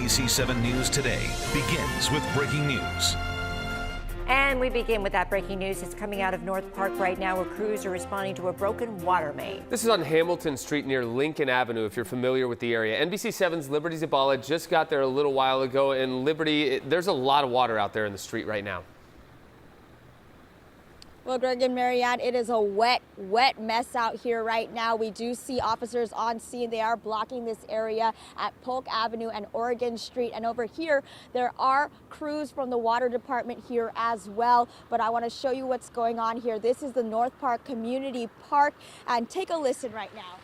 NBC7 News Today begins with breaking news. And we begin with that breaking news. It's coming out of North Park right now, where crews are responding to a broken water main. This is on Hamilton Street near Lincoln Avenue, if you're familiar with the area. NBC7's Liberty Zabala just got there a little while ago, and Liberty, there's a lot of water out there in the street right now. Well, Greg and Marianne, it is a wet mess out here right now. We do see officers on scene. They are blocking this area at Polk Avenue and Oregon Street. And over here, there are crews from the water department here as well. But I want to show you what's going on here. This is the North Park Community Park. And take a listen right now.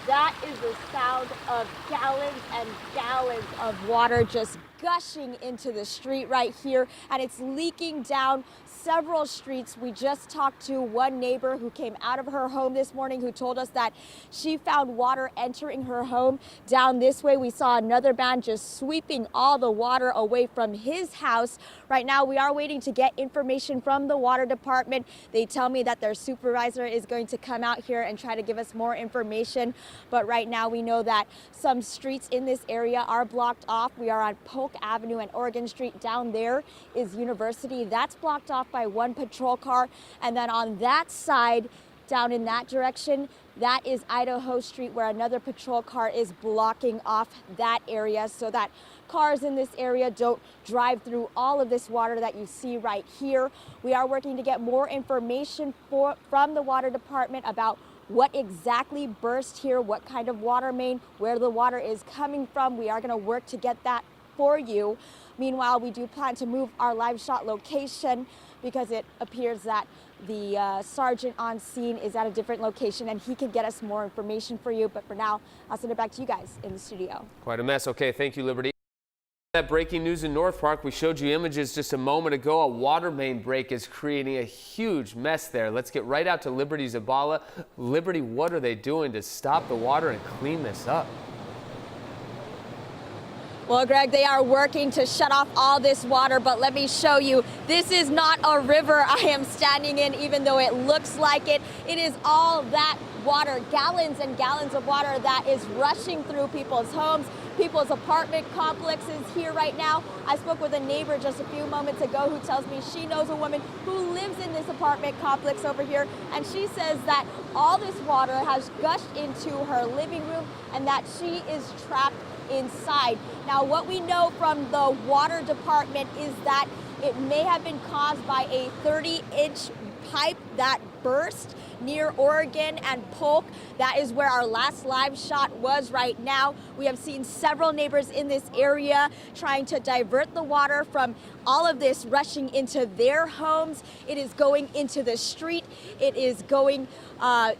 That is the sound of gallons and gallons of water just gushing into the street right here, and it's leaking down several streets. We just talked to one neighbor who came out of her home this morning who told us that she found water entering her home down this way. We saw another man just sweeping all the water away from his house. Right now, we are waiting to get information from the water department. They tell me that their supervisor is going to come out here and try to give us more information. But right now, we know that some streets in this area are blocked off. We are on Polk Avenue and Oregon Street. Down there is University. That's blocked off by one patrol car. And then on that side, down in that direction, that is Idaho Street, where another patrol car is blocking off that area so that cars in this area don't drive through all of this water that you see right here. We are working to get more information from the water department about what exactly burst here, what kind of water main, where the water is coming from. We are going to work to get that for you. Meanwhile, we do plan to move our live shot location because it appears that the sergeant on scene is at a different location and he can get us more information for you. But for now, I'll send it back to you guys in the studio. Quite a mess. Okay, thank you, Liberty. That breaking news in North Park, we showed you images just a moment ago. A water main break is creating a huge mess there. Let's get right out to Liberty Zabala. Liberty, what are they doing to stop the water and clean this up? Well, Greg, they are working to shut off all this water, but let me show you. This is not a river I am standing in, even though it looks like it. It is all that water, gallons and gallons of water that is rushing through people's homes, people's apartment complexes here right now. I spoke with a neighbor just a few moments ago who tells me she knows a woman who lives in this apartment complex over here, and she says that all this water has gushed into her living room and that she is trapped inside. Now, what we know from the water department is that it may have been caused by a 30-inch pipe that burst near Oregon and Polk. That is where our last live shot was right now. We have seen several neighbors in this area trying to divert the water from all of this rushing into their homes. It is going into the street. It is going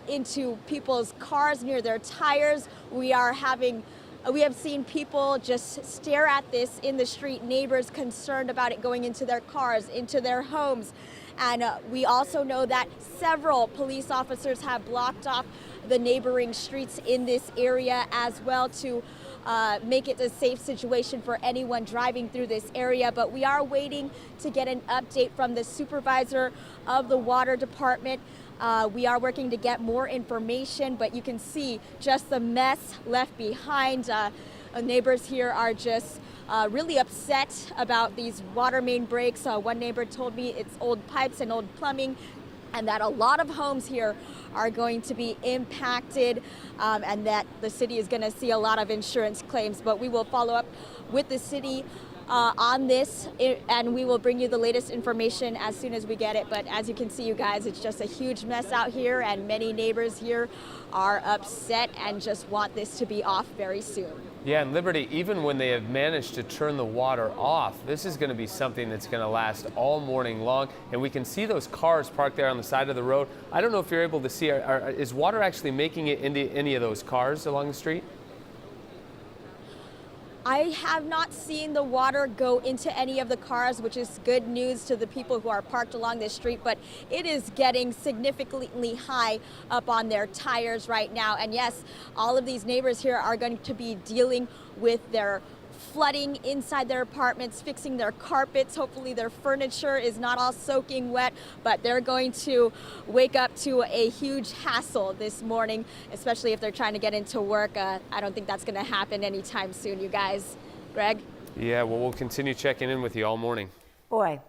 into people's cars near their tires. We have seen people just stare at this in the street, neighbors concerned about it going into their cars, into their homes. And we also know that several police officers have blocked off the neighboring streets in this area as well to make it a safe situation for anyone driving through this area. But we are waiting to get an update from the supervisor of the water department. We are working to get more information, but you can see just the mess left behind. Neighbors here are just really upset about these water main breaks. One neighbor told me it's old pipes and old plumbing, and that a lot of homes here are going to be impacted, and that the city is going to see a lot of insurance claims. But we will follow up with the city on this, and we will bring you the latest information as soon as we get it. But as you can see, you guys, it's just a huge mess out here, and many neighbors here are upset and just want this to be off very soon. Yeah, and Liberty, even when they have managed to turn the water off, this is going to be something that's going to last all morning long. And we can see those cars parked there on the side of the road. I don't know if you're able to see, is water actually making it into any of those cars along the street? I have not seen the water go into any of the cars, which is good news to the people who are parked along this street, but it is getting significantly high up on their tires right now. And yes, all of these neighbors here are going to be dealing with their flooding inside their apartments, fixing their carpets. Hopefully their furniture is not all soaking wet, but they're going to wake up to a huge hassle this morning, especially if they're trying to get into work. I don't think that's going to happen anytime soon, you guys. Greg? Yeah, well, we'll continue checking in with you all morning. Boy,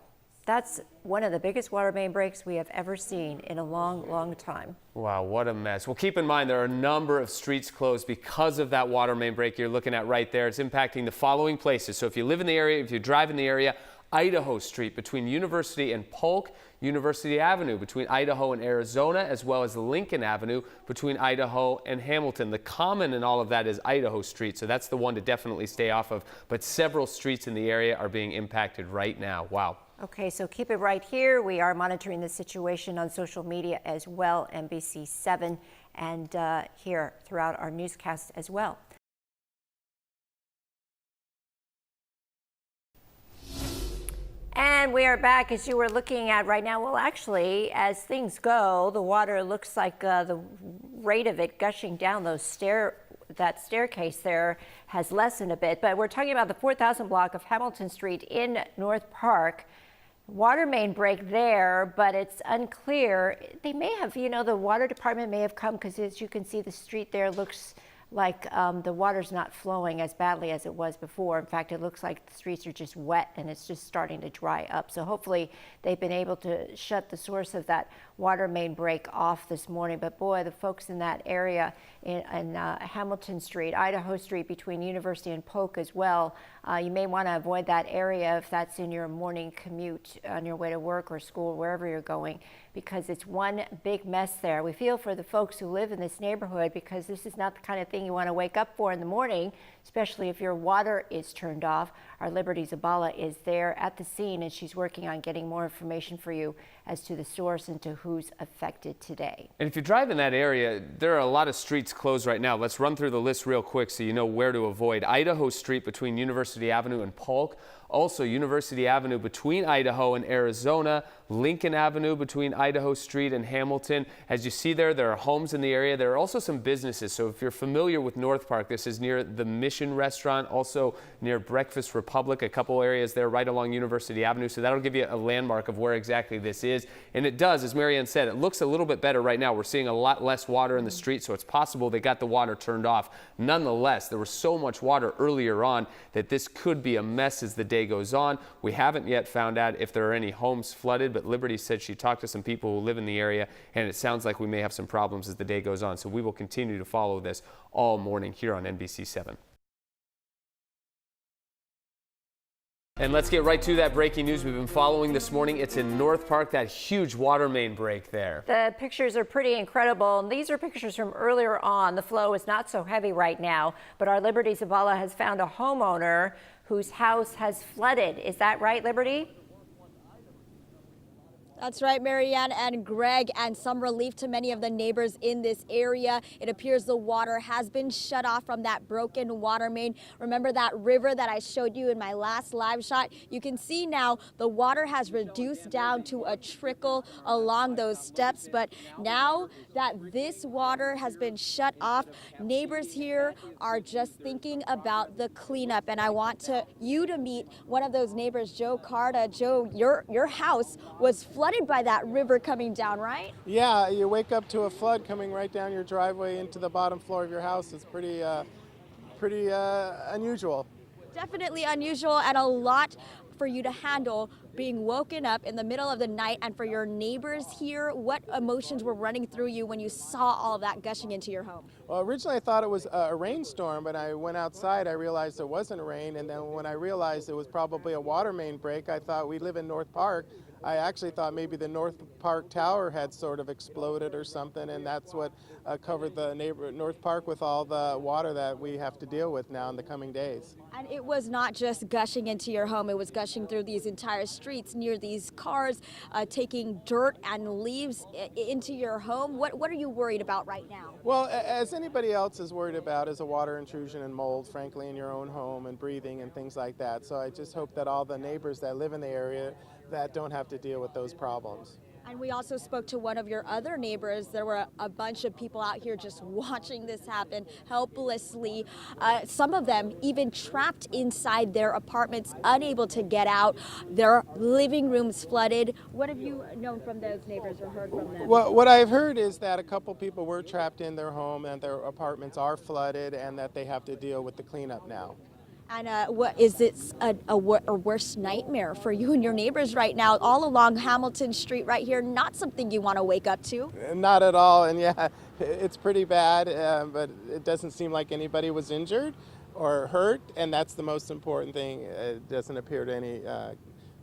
that's one of the biggest water main breaks we have ever seen in a long, long time. Wow, what a mess. Well, keep in mind there are a number of streets closed because of that water main break you're looking at right there. It's impacting the following places. So if you live in the area, if you drive in the area, Idaho Street between University and Polk, University Avenue between Idaho and Arizona, as well as Lincoln Avenue between Idaho and Hamilton. The common in all of that is Idaho Street, so that's the one to definitely stay off of. But several streets in the area are being impacted right now. Wow. Okay, so keep it right here. We are monitoring the situation on social media as well, NBC7, and here throughout our newscast as well. And we are back. As you were looking at right now, well, actually, as things go, the water looks like the rate of it gushing down that staircase there has lessened a bit. But we're talking about the 4000 block of Hamilton Street in North Park. Water main break there, but it's unclear. They may have, the water department may have come because, as you can see, the street there looks like the water's not flowing as badly as it was before. In fact, it looks like the streets are just wet and it's just starting to dry up. So hopefully they've been able to shut the source of that water main break off this morning. But boy, the folks in that area in Hamilton Street, Idaho Street between University and Polk as well, you may want to avoid that area if that's in your morning commute on your way to work or school, wherever you're going, because it's one big mess there. We feel for the folks who live in this neighborhood because this is not the kind of thing you want to wake up for in the morning, especially if your water is turned off. Our Liberty Zabala is there at the scene and she's working on getting more information for you as to the source and to who's affected today. And if you drive in that area, there are a lot of streets closed right now. Let's run through the list real quick so you know where to avoid. Idaho Street between University Avenue and Polk. Also, University Avenue between Idaho and Arizona, Lincoln Avenue between Idaho Street and Hamilton. As you see there are homes in the area. There are also some businesses. So if you're familiar with North Park, this is near the Mission Restaurant, also near Breakfast Republic, a couple areas there right along University Avenue. So that'll give you a landmark of where exactly this is. And it does, as Marianne said, it looks a little bit better right now. We're seeing a lot less water in the street, so it's possible they got the water turned off. Nonetheless, there was so much water earlier on that this could be a mess as the day goes on. We haven't yet found out if there are any homes flooded, but Liberty said she talked to some people who live in the area, and it sounds like we may have some problems as the day goes on. So we will continue to follow this all morning here on NBC7. And let's get right to that breaking news we've been following this morning. It's in North Park, that huge water main break there. The pictures are pretty incredible. And these are pictures from earlier on. The flow is not so heavy right now, but our Liberty Zabala has found a homeowner whose house has flooded. Is that right, Liberty? That's right, Marianne and Greg, and some relief to many of the neighbors in this area. It appears the water has been shut off from that broken water main. Remember that river that I showed you in my last live shot? You can see now the water has reduced down to a trickle along those steps, but now that this water has been shut off, neighbors here are just thinking about the cleanup. And I want you to meet one of those neighbors, Joe Carta. Joe, your house was flooded by that river coming down, right? Yeah, you wake up to a flood coming right down your driveway into the bottom floor of your house. It's pretty unusual. Definitely unusual, and a lot for you to handle being woken up in the middle of the night. And for your neighbors here, what emotions were running through you when you saw all of that gushing into your home? Well, originally I thought it was a rainstorm, but I went outside, I realized it wasn't rain, and then when I realized it was probably a water main break, I thought we live in North Park. I actually thought maybe the North Park Tower had sort of exploded or something, and that's what covered the North Park with all the water that we have to deal with now in the coming days. And it was not just gushing into your home, it was gushing through these entire streets near these cars, taking dirt and leaves into your home. What are you worried about right now? Well, as anybody else is worried about, is a water intrusion and mold, frankly, in your own home and breathing and things like that. So I just hope that all the neighbors that live in the area that don't have to deal with those problems. And we also spoke to one of your other neighbors. There were a bunch of people out here just watching this happen helplessly. Some of them even trapped inside their apartments, unable to get out. Their living rooms flooded. What have you known from those neighbors or heard from them? Well, what I've heard is that a couple people were trapped in their home and their apartments are flooded and that they have to deal with the cleanup now. And what is it a worse nightmare for you and your neighbors right now, all along Hamilton Street right here? Not something you want to wake up to. Not at all, and yeah, it's pretty bad, but it doesn't seem like anybody was injured or hurt, and that's the most important thing. It doesn't appear to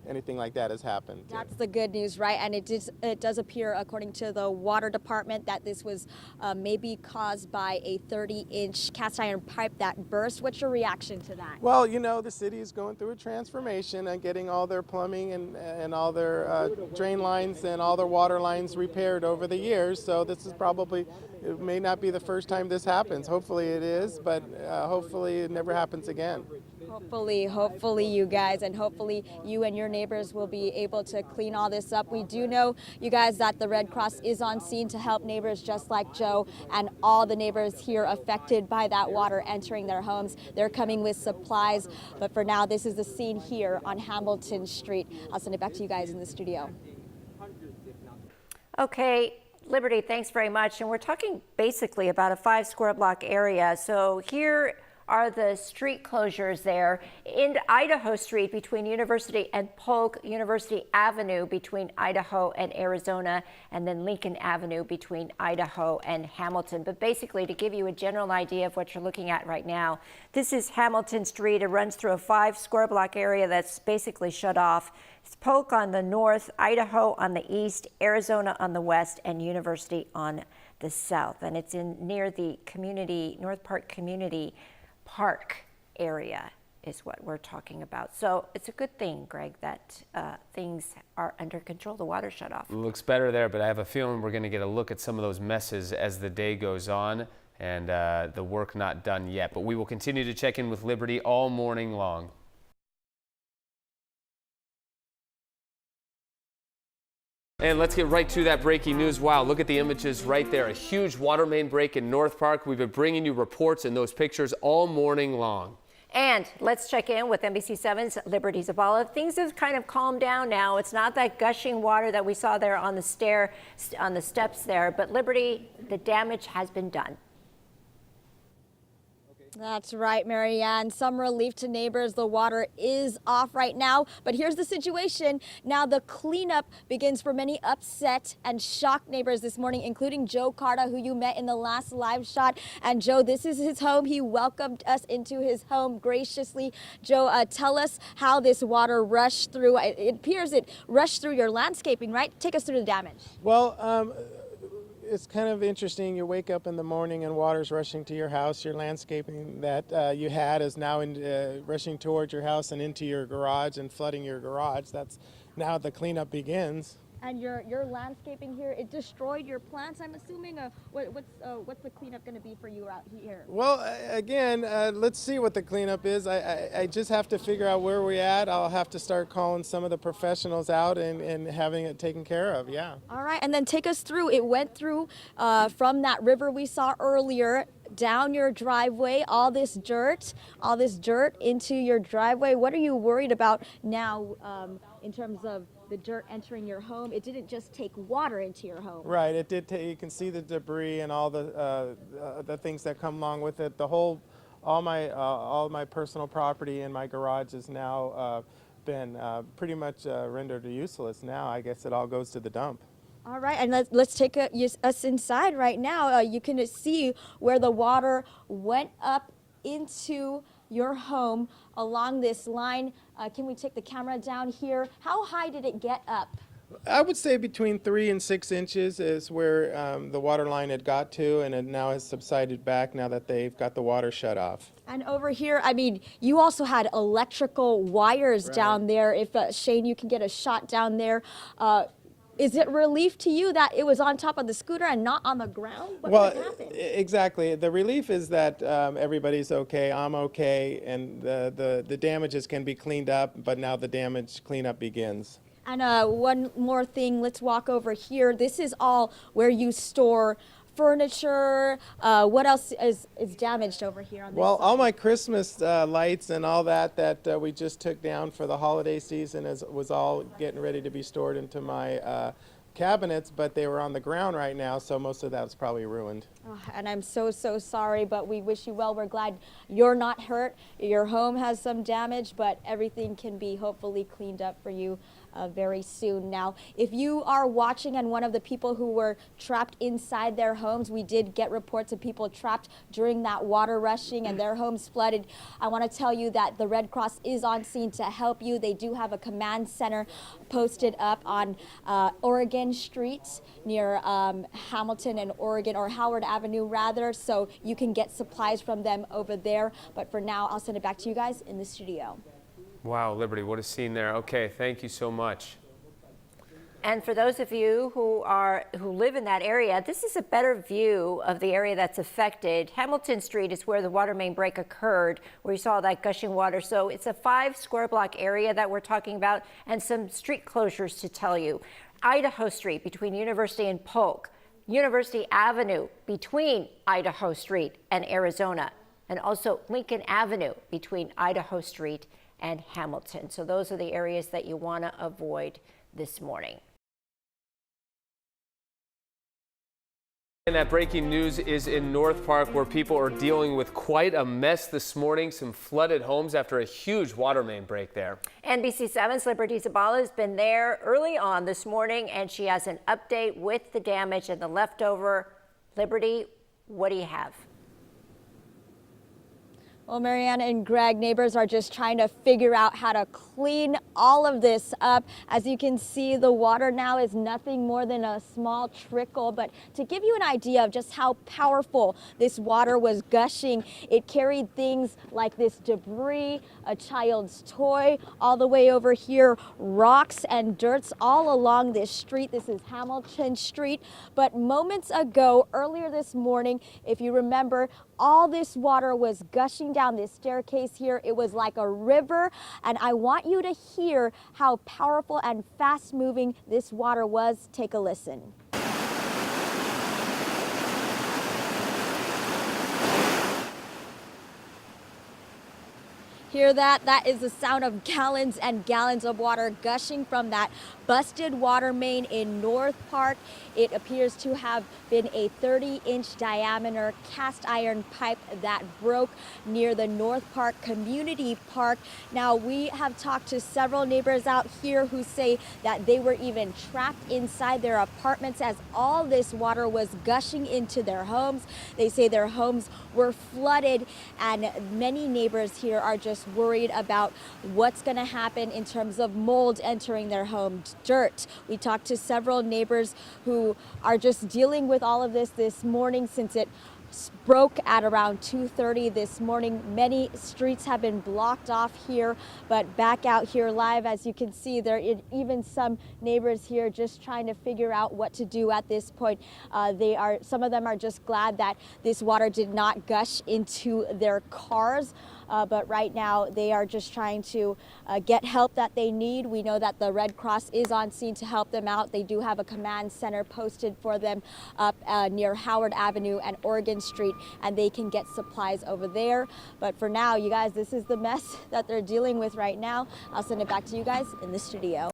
anything like that has happened. That's the good news, right? And it does appear, according to the water department, that this was maybe caused by a 30-inch cast iron pipe that burst. What's your reaction to that? Well, you know, the city is going through a transformation and getting all their plumbing and all their drain lines and all their water lines repaired over the years. So this is probably, it may not be the first time this happens. Hopefully it is, but hopefully it never happens again. Hopefully you guys, and hopefully you and your neighbors will be able to clean all this up. We do know, you guys, that the Red Cross is on scene to help neighbors just like Joe and all the neighbors here affected by that water entering their homes. They're coming with supplies, but for now, this is the scene here on Hamilton Street. I'll send it back to you guys in the studio. Okay, Liberty, thanks very much. And we're talking basically about a 5 square block area. So here are the street closures there in Idaho Street between University and Polk, University Avenue between Idaho and Arizona, and then Lincoln Avenue between Idaho and Hamilton. But basically, to give you a general idea of what you're looking at right now, this is Hamilton Street. It runs through a 5 square block area that's basically shut off. It's Polk on the north, Idaho on the east, Arizona on the west, and University on the south. And it's near the North Park Community Park area is what we're talking about. So it's a good thing, Greg, that things are under control. The water shut off. It looks better there, but I have a feeling we're going to get a look at some of those messes as the day goes on, and the work not done yet. But we will continue to check in with Liberty all morning long. And let's get right to that breaking news. Wow, look at the images right there. A huge water main break in North Park. We've been bringing you reports and those pictures all morning long. And let's check in with NBC7's Liberty Zabala. Things have kind of calmed down now. It's not that gushing water that we saw there on the steps there, but Liberty, the damage has been done. That's right, Marianne. Some relief to neighbors. The water is off right now, but here's the situation. Now the cleanup begins for many upset and shocked neighbors this morning, including Joe Carta, who you met in the last live shot. And Joe, this is his home. He welcomed us into his home graciously. Joe, tell us how this water rushed through. It appears it rushed through your landscaping, right? Take us through the damage. Well, it's kind of interesting. You wake up in the morning and water's rushing to your house. Your landscaping that you had is now rushing towards your house and into your garage and flooding your garage. That's now the cleanup begins. And your landscaping here, it destroyed your plants, I'm assuming. What's the cleanup going to be for you out here? Well, again, let's see what the cleanup is. I just have to figure out where we're at. I'll have to start calling some of the professionals out and having it taken care of, yeah. All right, and then take us through. It went through from that river we saw earlier, down your driveway, all this dirt into your driveway. What are you worried about now in terms of the dirt entering your home? It didn't just take water into your home. Right, it did. You can see the debris and all the things that come along with it. All my personal property in my garage has now been pretty much rendered useless. Now I guess it all goes to the dump. All right, and let's take us inside right now. You can see where the water went up into your home along this line. Can we take the camera down here? How high did it get up? I would say between 3 and 6 inches is where the water line had got to, and it now has subsided back now that they've got the water shut off. And over here, I mean, you also had electrical wires down there. If Shane, you can get a shot down there. Is it relief to you that it was on top of the scooter and not on the ground? What happened? Exactly. The relief is that everybody's okay, I'm okay, and the damages can be cleaned up, but now the damage cleanup begins. And one more thing, let's walk over here. This is all where you store furniture. What else is damaged over here on this Well, side? all my Christmas lights and all that we just took down for the holiday season was all getting ready to be stored into my cabinets, but they were on the ground right now, so most of that's probably ruined. Oh, and I'm so sorry, but we wish you well. We're glad you're not hurt. Your home has some damage, but everything can be hopefully cleaned up for you very soon. Now, if you are watching and one of the people who were trapped inside their homes, we did get reports of people trapped during that water rushing and their homes flooded. I want to tell you that the Red Cross is on scene to help you. They do have a command center posted up on Oregon Street near Hamilton and Oregon, or Howard Avenue rather, so you can get supplies from them over there. But for now, I'll send it back to you guys in the studio. Wow, Liberty, what a scene there. Okay, thank you so much. And for those of you who live in that area, this is a better view of the area that's affected. Hamilton Street is where the water main break occurred, where you saw that gushing water. So it's a 5 square block area that we're talking about, and some street closures to tell you. Idaho Street between University and Polk, University Avenue between Idaho Street and Arizona, and also Lincoln Avenue between Idaho Street and Hamilton. So those are the areas that you want to avoid this morning. And that breaking news is in North Park, where people are dealing with quite a mess this morning. Some flooded homes after a huge water main break there. NBC 7's Liberty Zabala has been there early on this morning, and she has an update with the damage and the leftover. Liberty, what do you have? Well, Marianne and Greg, neighbors are just trying to figure out how to clean all of this up. As you can see, the water now is nothing more than a small trickle. But to give you an idea of just how powerful this water was gushing, it carried things like this debris, a child's toy, all the way over here, rocks and dirts all along this street. This is Hamilton Street. But moments ago, earlier this morning, if you remember, all this water was gushing down this staircase here. It was like a river, and I want you to hear how powerful and fast moving this water was. Take a listen. Hear that? That is the sound of gallons and gallons of water gushing from that busted water main in North Park. It appears to have been a 30-inch diameter cast iron pipe that broke near the North Park Community Park. Now, we have talked to several neighbors out here who say that they were even trapped inside their apartments as all this water was gushing into their homes. They say their homes were flooded, and many neighbors here are just worried about what's going to happen in terms of mold entering their homes, dirt. We talked to several neighbors who are just dealing with all of this morning since it broke at around 2:30 this morning. Many streets have been blocked off here, but back out here live, as you can see, there are even some neighbors here just trying to figure out what to do at this point. Some of them are just glad that this water did not gush into their cars. But right now they are just trying to get help that they need. We know that the Red Cross is on scene to help them out. They do have a command center posted for them up near Howard Avenue and Oregon Street, and they can get supplies over there. But for now, you guys, this is the mess that they're dealing with right now. I'll send it back to you guys in the studio.